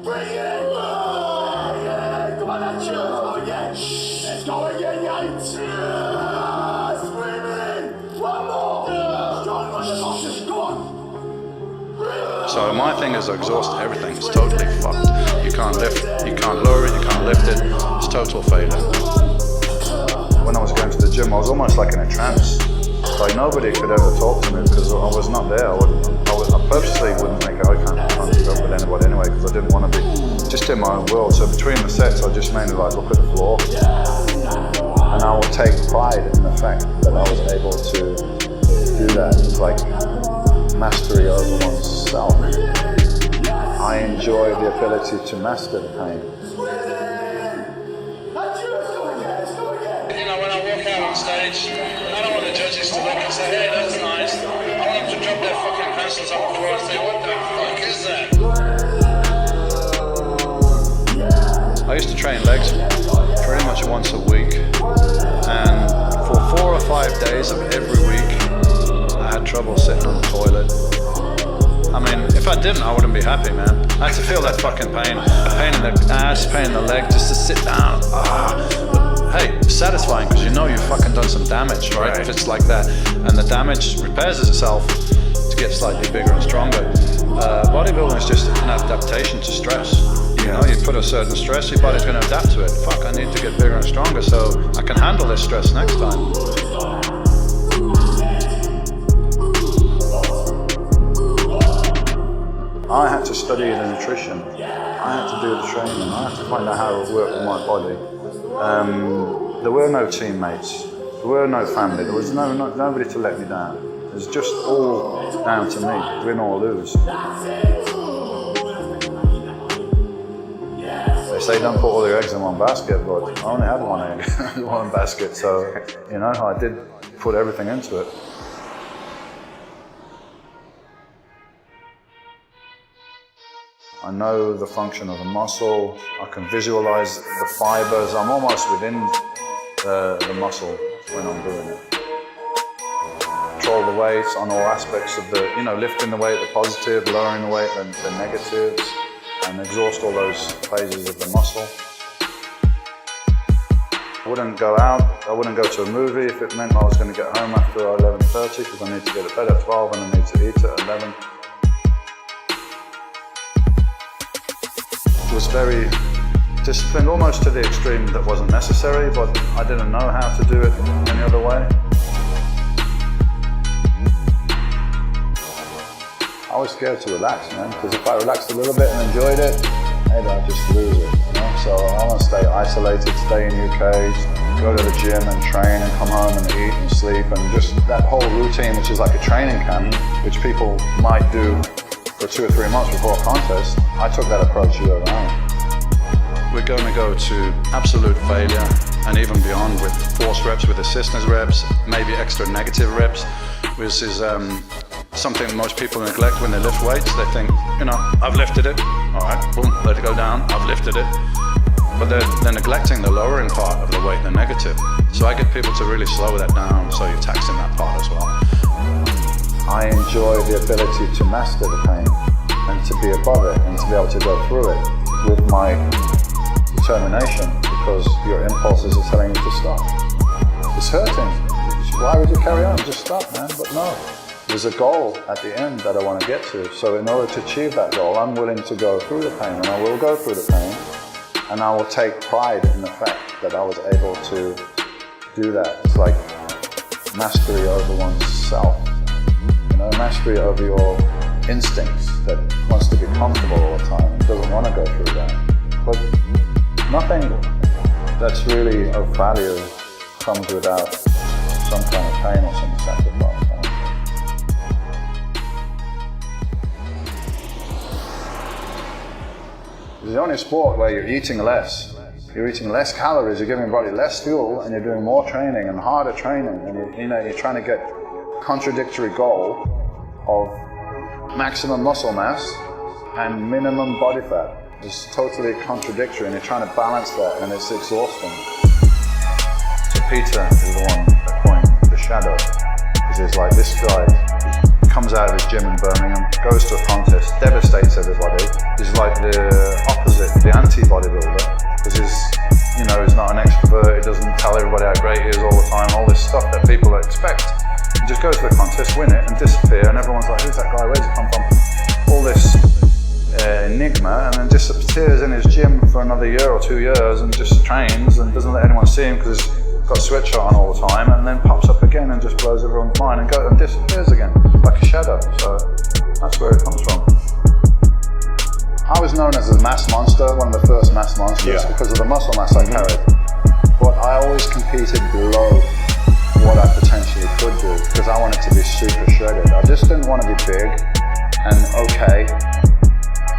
Bring it in! Come on, let's go again! Let's go again, Yates! Screaming! One more! Strong on the muscles, go on! So my thing is I exhausted everything. It's totally fucked. You can't lift, you can't lower it, you can't lift it. It's total failure. When I was going to the gym, I was almost like in a trance. Like nobody could ever talk to me because I was not there. I purposely wouldn't make eye contact with anybody anyway because I didn't want to be just in my own world. So between the sets, I just mainly like look at the floor, and I will take pride in the fact that I was able to do that. It's like mastery over oneself. I enjoy the ability to master the pain. You know, when I walk out on stage, I don't want the judges to look and say, hey, that's nice. I want them to drop their fucking pencils on the floor and say, what the fuck is that? I used to train legs pretty much once a week, and for 4 or 5 days of every week, I had trouble sitting on the toilet. I mean, if I didn't, I wouldn't be happy, man. I had to feel that fucking pain. Pain in the ass, pain in the leg, just to sit down. Hey, satisfying because you know you've fucking done some damage, right? If it's like that. And the damage repairs itself to get slightly bigger and stronger. Bodybuilding is just an adaptation to stress. You know, you put a certain stress, your body's going to adapt to it. Fuck, I need to get bigger and stronger so I can handle this stress next time. I had to study the nutrition. I had to do the training. I had to find out how it would work with my body. There were no teammates. There were no family. There was nobody to let me down. It was just all down to me, win or lose. They say don't put all your eggs in one basket, but I only had one egg, one basket. So, you know, I did put everything into it. I know the function of the muscle. I can visualize the fibers. I'm almost within the muscle when I'm doing it. Control the weights on all aspects of the, you know, lifting the weight, the positive, lowering the weight, the negatives, and exhaust all those phases of the muscle. I wouldn't go out. I wouldn't go to a movie if it meant I was going to get home after 11:30 because I need to get to bed at 12 and I need to eat at 11. Was very disciplined, almost to the extreme that wasn't necessary, but I didn't know how to do it any other way. I was scared to relax, man, because if I relaxed a little bit and enjoyed it, maybe I'd just lose it, you know? So I want to stay isolated, stay in your cage, go to the gym and train and come home and eat and sleep, and just that whole routine, which is like a training camp, which people might do for 2 or 3 months before a contest. I took that approach year round. We're going to go to absolute failure and even beyond with force reps, with assistance reps, maybe extra negative reps, which is something most people neglect when they lift weights. They think, you know, I've lifted it, all right, boom, let it go down, I've lifted it. But they're neglecting the lowering part of the weight, the negative. So I get people to really slow that down, so you're taxing that part as well. I enjoy the ability to master the pain and to be above it and to be able to go through it with my determination, because your impulses are telling you to stop. It's hurting. Why would you carry on? Just stop, man. But no, there's a goal at the end that I want to get to. So in order to achieve that goal, I'm willing to go through the pain, and I will go through the pain, and I will take pride in the fact that I was able to do that. It's like mastery over oneself. You know, mastery over your instincts that wants to be comfortable all the time and doesn't want to go through that. But nothing that's really of value comes without some kind of pain or some sacrifice. It's the only sport where you're eating less. You're eating less calories, you're giving your body less fuel, and you're doing more training and harder training, and you're trying to get contradictory goal of maximum muscle mass and minimum body fat. It's totally contradictory, and you're trying to balance that, and it's exhausting. So Peter is the one that coined the shadow, because it's like this guy comes out of his gym in Birmingham, goes to a contest, devastates everybody, is like the opposite, the anti-bodybuilder, because he's not an extrovert, he doesn't tell everybody how great he is all the time, all this stuff that people expect. He just goes to the contest, win it, and disappear, and everyone's like, who's that guy, where's he come from? All this enigma, and then disappears in his gym for another year or 2 years and just trains and doesn't let anyone see him because he's got a sweatshirt on all the time, and then pops up again and just blows everyone's mind and disappears again like a shadow. So that's where it comes from. I was known as a mass monster, one of the first mass monsters, because of the muscle mass I carried. But I always competed below what I potentially could do because I wanted to be super shredded. I just didn't want to be big and okay,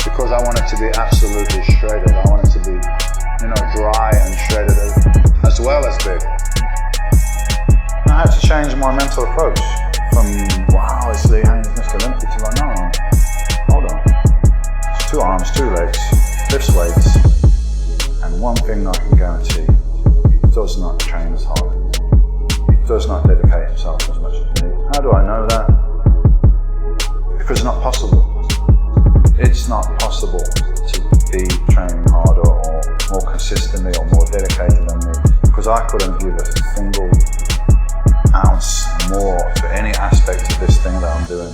because I wanted to be absolutely shredded. I wanted to be, dry and shredded as well as big. And I had to change my mental approach from, wow, it's Lee Haynes, Mr. Olympia, to like, no, hold on. It's 2 arms, 2 legs, lifts weights, and one thing I can guarantee, he does not train as hard as me. He does not dedicate himself as much as me. How do I know that? Because it's not possible. It's not possible to be training harder or more consistently or more dedicated than me, because I couldn't give a single ounce more to any aspect of this thing that I'm doing.